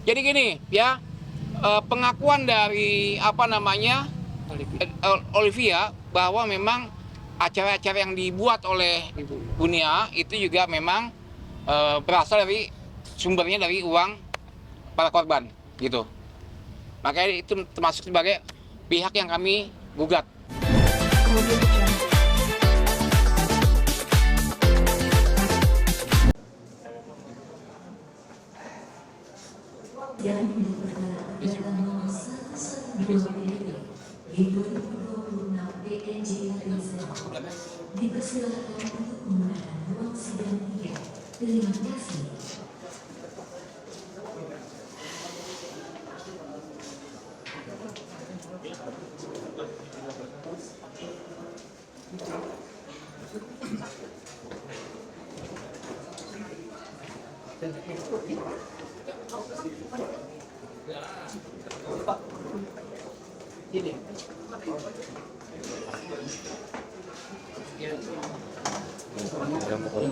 Jadi gini ya, pengakuan dari Olivia bahwa memang acara-acara yang dibuat oleh Bunia itu juga memang berasal dari sumbernya dari uang para korban gitu. Makanya itu termasuk sebagai pihak yang kami gugat. Yang diperkenalkan nomor 112 di 2026 PNJ Rizal dipersilakan untuk menggunakan ruang sidang 3. Terima kasih. Ini. Yang mau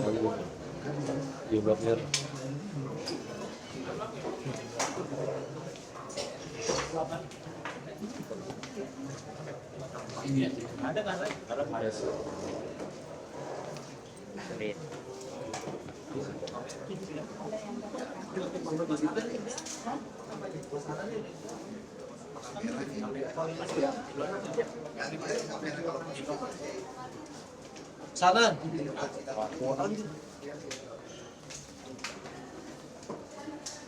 di blogger. Ada kan? Sana.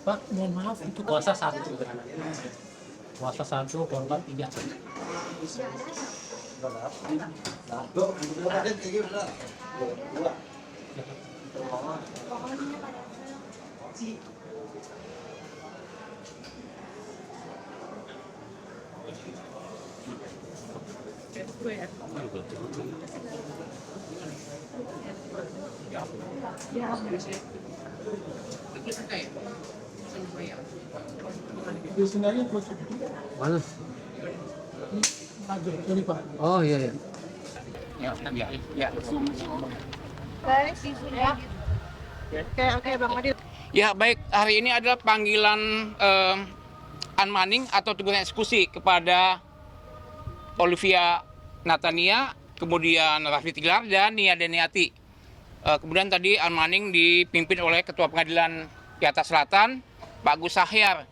Pak, mohon maaf itu kuasa satu. Kuasa satu, korban 3. Mana? Ini Pak. Oh iya ya. Ya. Oke, Bang Adil. Ya baik, hari ini adalah panggilan unmanning atau teguran eksekusi kepada Olivia Natania, kemudian Raffi Tilar dan Nia Deniati. Kemudian tadi unmanning dipimpin oleh Ketua Pengadilan Jakarta Selatan, Pak Agus Sahyar.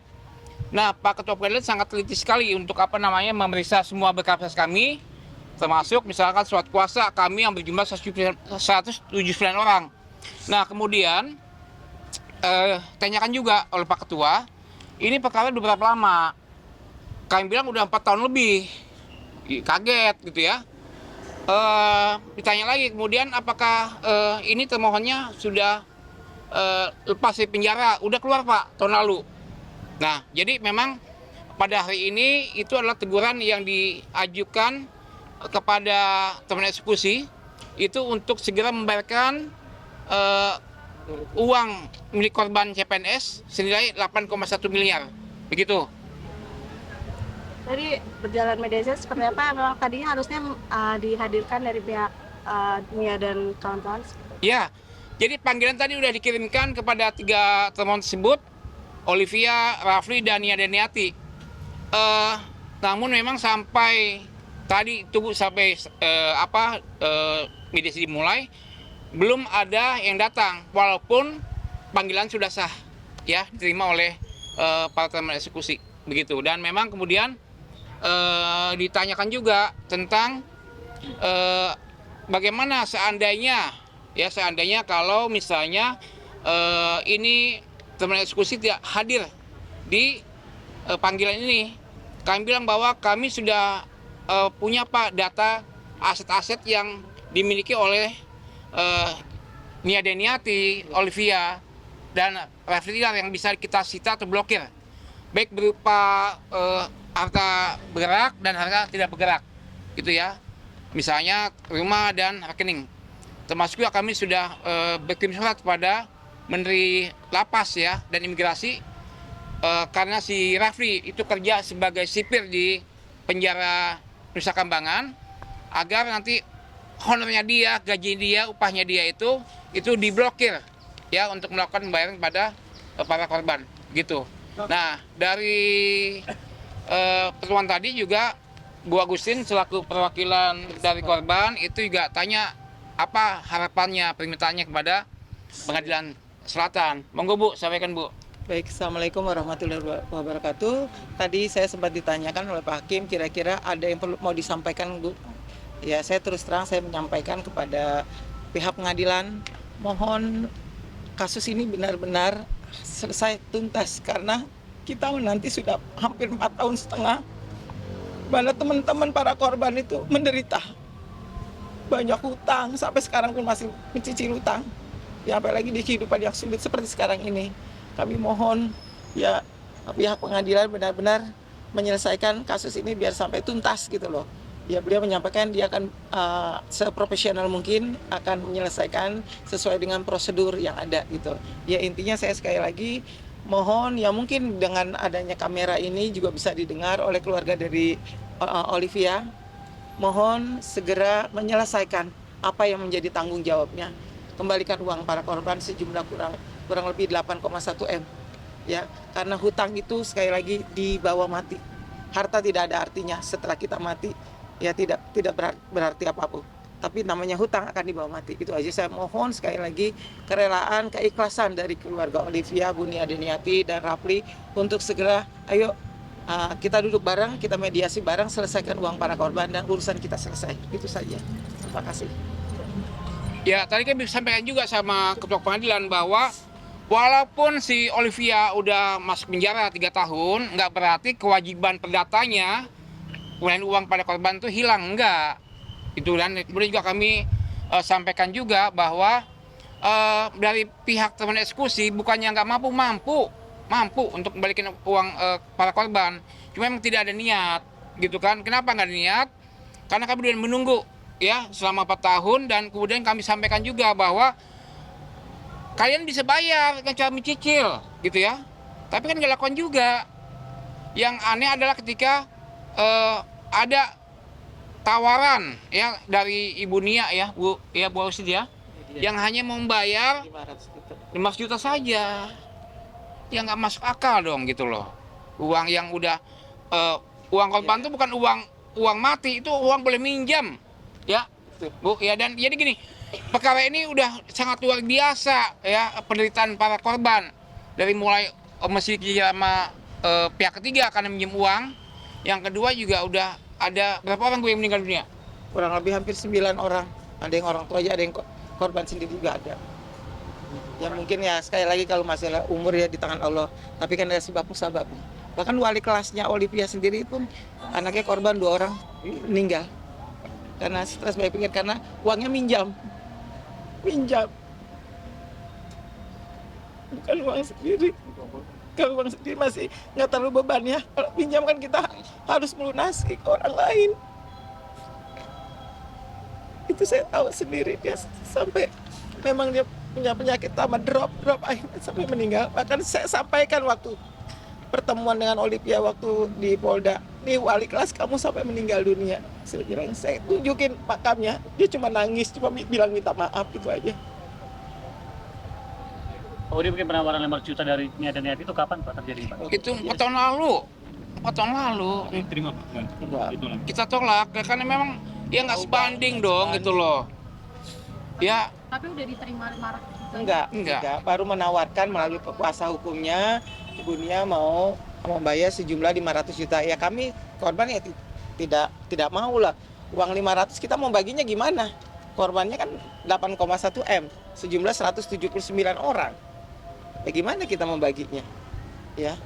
Nah, Pak Ketua Pengadilan sangat teliti sekali untuk memeriksa semua berkas kami, termasuk misalkan surat kuasa kami yang berjumlah 179 orang. Nah, kemudian tanyakan juga oleh Pak Ketua, ini perkara udah berapa lama? Kami bilang udah 4 tahun lebih. Kaget gitu ya. Ditanya lagi kemudian apakah ini termohonnya sudah lepas dari penjara? Udah keluar Pak tahun lalu. Nah, jadi memang pada hari ini itu adalah teguran yang diajukan kepada teman eksekusi itu untuk segera membayarkan uang milik korban CPNS senilai 8,1 miliar. Begitu. Tadi berjalan mediasi seperti apa? Memang tadinya harusnya dihadirkan dari pihak Nia dan kawan-kawan. Ya, jadi panggilan tadi sudah dikirimkan kepada 3 termohon tersebut, Olivia, Rafli, dan Nia Deniati. Namun memang sampai tadi tunggu sampai mediasi dimulai, belum ada yang datang, walaupun panggilan sudah sah, ya diterima oleh para termohon eksekusi, begitu. Dan memang kemudian ditanyakan juga tentang bagaimana seandainya kalau misalnya ini teman eksekusi tidak hadir di panggilan ini. Kami bilang bahwa kami sudah punya Pak data aset-aset yang dimiliki oleh Nia Deniati, Olivia, dan Raffi Tilar yang bisa kita sita atau blokir, baik berupa harta bergerak dan harta tidak bergerak, gitu ya. Misalnya rumah dan rekening. Termasuk juga kami sudah berkirim surat kepada Menteri Lapas ya dan Imigrasi karena si Rafli itu kerja sebagai sipir di penjara Nusa Kambangan, agar nanti honornya dia, gaji dia, upahnya dia itu diblokir ya untuk melakukan pembayaran kepada para korban gitu. Nah, dari pertemuan tadi juga Bu Agustin selaku perwakilan dari korban itu juga tanya apa harapannya, permintaannya kepada Pengadilan Selatan. Monggo Bu, sampaikan Bu. Baik, Assalamualaikum warahmatullahi wabarakatuh. Tadi saya sempat ditanyakan oleh Pak Hakim, kira-kira ada yang perlu mau disampaikan, Bu? Ya, saya terus terang saya menyampaikan kepada pihak pengadilan, mohon kasus ini benar-benar selesai tuntas karena kita menanti sudah hampir 4,5 tahun, mana teman-teman para korban itu menderita banyak hutang, sampai sekarang pun masih mencicil hutang. Ya, apalagi di kehidupan yang sulit seperti sekarang ini. Kami mohon ya pihak pengadilan benar-benar menyelesaikan kasus ini biar sampai tuntas gitu loh. Ya, beliau menyampaikan dia akan seprofesional mungkin akan menyelesaikan sesuai dengan prosedur yang ada gitu. Ya, intinya saya sekali lagi mohon ya mungkin dengan adanya kamera ini juga bisa didengar oleh keluarga dari Olivia. Mohon segera menyelesaikan apa yang menjadi tanggung jawabnya. Kembalikan uang para korban sejumlah kurang lebih 8,1 M. Ya, karena hutang itu sekali lagi dibawa mati. Harta tidak ada artinya setelah kita mati. Ya, tidak berarti apapun. Tapi namanya hutang akan dibawa mati. Itu aja saya mohon sekali lagi kerelaan, keikhlasan dari keluarga Olivia, Bu Nia Deniati dan Rapli untuk segera ayo kita duduk bareng, kita mediasi bareng, selesaikan uang para korban dan urusan kita selesai. Itu saja. Terima kasih. Ya, tadi kan disampaikan juga sama Ketua Pengadilan bahwa walaupun si Olivia udah masuk penjara 3 tahun, nggak berarti kewajiban perdatanya kemudian uang pada korban itu hilang, enggak. Itu, dan kemudian juga kami sampaikan juga bahwa dari pihak teman eksekusi bukannya nggak mampu untuk kembalikan uang para korban, cuma memang tidak ada niat gitu kan. Kenapa nggak ada niat? Karena kami sudah menunggu ya selama 4 tahun, dan kemudian kami sampaikan juga bahwa kalian bisa bayar dengan cara mencicil gitu ya, tapi kan nggak lakukan juga. Yang aneh adalah ketika ada tawaran ya dari Ibu Nia ya, Bu Ausid ya, yang hanya membayar 500 juta saja. Ya nggak masuk akal dong gitu loh. Uang yang udah uang korban itu bukan uang mati, itu uang boleh minjam ya Bu ya. Dan jadi gini, perkara ini udah sangat luar biasa ya, penderitaan para korban dari mulai mesti sama pihak ketiga karena minjem uang. Yang kedua juga udah ada berapa orang gue yang meninggal dunia? Kurang lebih hampir 9 orang. Ada yang orang tua aja, ada yang korban sendiri juga ada. Ya mungkin ya sekali lagi kalau masalah umur ya di tangan Allah. Tapi kan ada sebab musabab. Bahkan wali kelasnya Olivia sendiri pun anaknya korban 2 orang meninggal. Karena stres banyak pikir, karena uangnya minjam. Bukan uang sendiri. Kalau uang sendiri masih nggak terlalu beban ya. Kalau pinjam kan kita harus melunasi ke orang lain. Itu saya tahu sendiri, dia sampai memang dia punya penyakit sama drop akhirnya sampai meninggal. Bahkan saya sampaikan waktu pertemuan dengan Olivia waktu di Polda, nih wali kelas kamu sampai meninggal dunia. Saya tunjukin makamnya, dia cuma nangis, cuma bilang minta maaf, itu aja. Oh, dia mungkin penawaran 5 juta dari Nia dan Niati itu kapan Pak terjadi Pak? Itu 4 tahun lalu. 4 tahun lalu. Terima Pak. Kita tolak karena memang ya nggak sebanding dong gitu loh. Ya. Tapi udah diterima 500 juta. Enggak. Baru menawarkan melalui kuasa hukumnya, Ibu Nia mau membayar sejumlah 500 juta. Ya kami korban ya tidak mau lah. Uang 500 kita mau baginya gimana? Korbannya kan 8,1 M, sejumlah 179 orang. Ya gimana kita membaginya? Ya.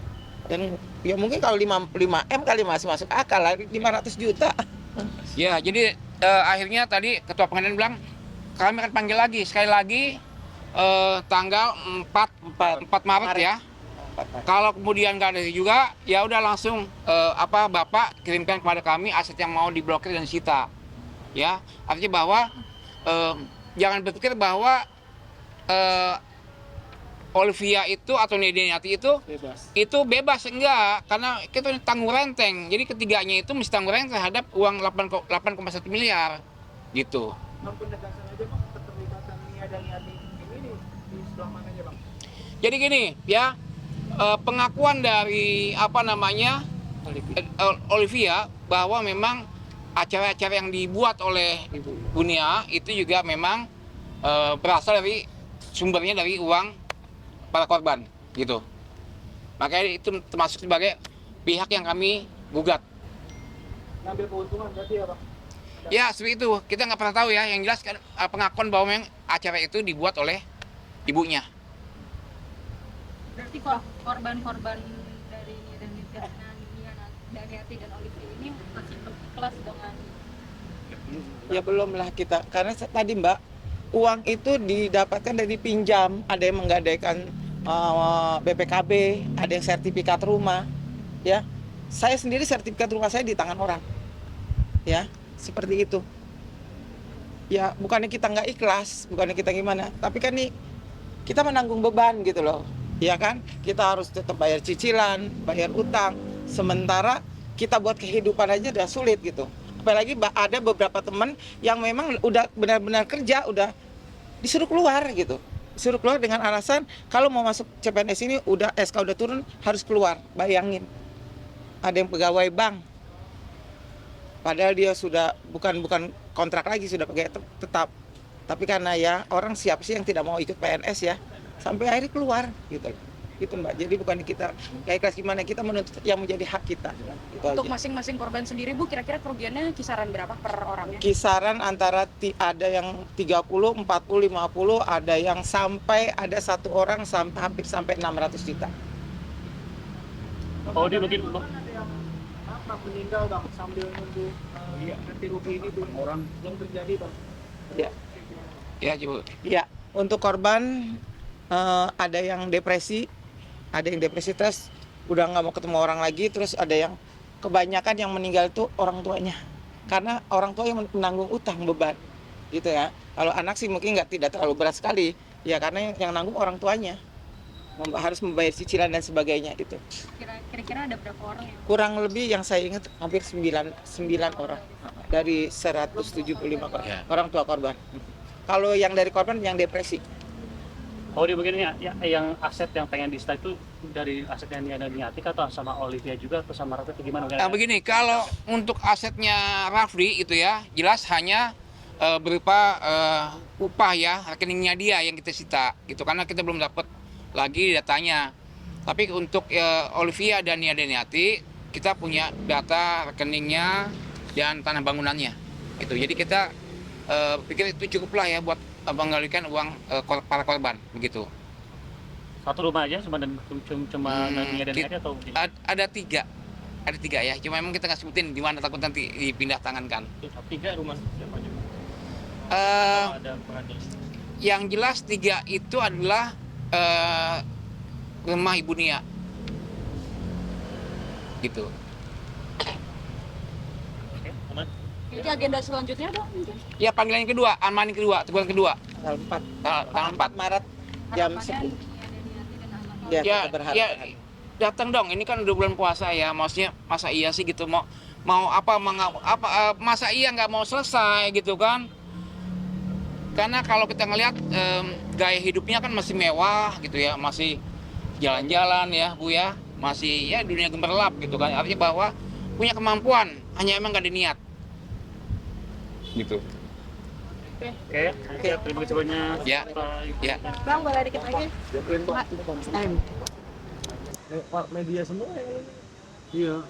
Dan ya mungkin kalau 5 M kali masih masuk akal lah, 500 juta. Ya, jadi akhirnya tadi Ketua Pengadilan bilang kami akan panggil lagi sekali lagi tanggal 4 Maret ya. Kalau kemudian nggak ada juga, ya udah langsung Bapak kirimkan kepada kami aset yang mau diblokir dan disita. Ya, artinya bahwa jangan berpikir bahwa Olivia itu atau Nia Deniati itu bebas, enggak, karena kita tanggung renteng. Jadi ketiganya itu mesti tanggung renteng terhadap uang 8,1 miliar gitu. Penegasan aja Bang, keterlibatan Nia Deniati ini di sebelah mananya Bang? Jadi gini ya, pengakuan dari Olivia bahwa memang acara-acara yang dibuat oleh Bunia itu juga memang berasal dari sumbernya dari uang para korban gitu. Makanya itu termasuk sebagai pihak yang kami gugat. Ngambil keuntungan berarti ya Pak? Ya seperti itu, kita nggak pernah tahu ya. Yang jelas kan pengakuan bahwa memang acara itu dibuat oleh ibunya. Berarti korban-korban dari Daniati dan Olivia ini masih ikhlas dengan Ya belum lah kita, karena tadi Mbak, uang itu didapatkan dari pinjam, ada yang menggadaikan BPKB, ada yang sertifikat rumah, ya. Saya sendiri sertifikat rumah saya di tangan orang, ya, seperti itu. Ya bukannya kita nggak ikhlas, bukannya kita gimana, tapi kan nih kita menanggung beban gitu loh, ya kan? Kita harus tetap bayar cicilan, bayar utang, sementara kita buat kehidupan aja udah sulit gitu. Apalagi ada beberapa teman yang memang udah benar-benar kerja, udah disuruh keluar gitu. Disuruh keluar dengan alasan kalau mau masuk CPNS ini udah SK udah turun harus keluar. Bayangin. Ada yang pegawai bank. Padahal dia sudah bukan kontrak lagi, sudah pakai tetap. Tapi karena ya orang siapa sih yang tidak mau ikut PNS ya, sampai akhirnya keluar gitu. Gitu Mbak. Jadi bukan kita kayak kelas gimana, kita menuntut yang menjadi hak kita. Gitu untuk aja. masing-masing korban sendiri Bu, kira-kira kerugiannya kisaran berapa per orangnya? Kisaran antara ada yang 30, 40, 50, ada yang sampai ada satu orang hampir sampai 600 juta. Oh dia mungkin apa meninggal Bang sambil nunggu ganti rugi ini belum terjadi Bang. Ya. Ya Ibu. Ya, untuk korban ada yang depresi, terus udah nggak mau ketemu orang lagi, terus ada yang kebanyakan yang meninggal itu orang tuanya, karena orang tua yang menanggung utang beban, gitu ya. Kalau anak sih mungkin tidak terlalu berat sekali, ya karena yang nanggung orang tuanya, harus membayar cicilan dan sebagainya itu. Kira-kira ada berapa orang yang Kurang lebih yang saya ingat hampir 9 orang dari 175 orang, Ya. orang tua korban. Kalau yang dari korban yang depresi. Oh dia begini ya, yang aset yang pengen disita itu dari aset yang ada Niati atau sama Olivia juga atau sama Raffi atau gimana? Nah begini, kalau untuk asetnya Rafli itu ya jelas hanya berupa upah ya, rekeningnya dia yang kita sita gitu, karena kita belum dapat lagi datanya. Tapi untuk Olivia dan Niati kita punya data rekeningnya dan tanah bangunannya gitu. Jadi kita pikir itu cukuplah ya buat mengalihkan uang para korban begitu. Satu rumah aja cuma Nia dan Niati atau Ada tiga ya, cuma memang kita nggak sebutin di mana, takut nanti dipindah tangankan. 3 rumah siapa aja? Ada pengadil. Yang jelas 3 itu adalah rumah Ibu Nia gitu. Oke, aman. jadi agenda selanjutnya dong mungkin? Ya panggilan yang kedua, teguran kedua Tanggal 4. tanggal 4. Maret jam Harapannya 10. Nia dan Niati dan anak-anak. Ya, kita berharap. Ya datang dong, ini kan udah bulan puasa ya, maksudnya masa iya sih gitu mau masa iya nggak mau selesai gitu kan. Karena kalau kita ngelihat gaya hidupnya kan masih mewah gitu ya, masih jalan-jalan ya Bu ya, masih ya dunia gemerlap gitu kan, artinya bahwa punya kemampuan, hanya emang nggak ada niat gitu. Oke, terima kasih banyak. Ya. Pak. Ya. Bang, boleh dikit lagi? Pak, media semua ya. Iya.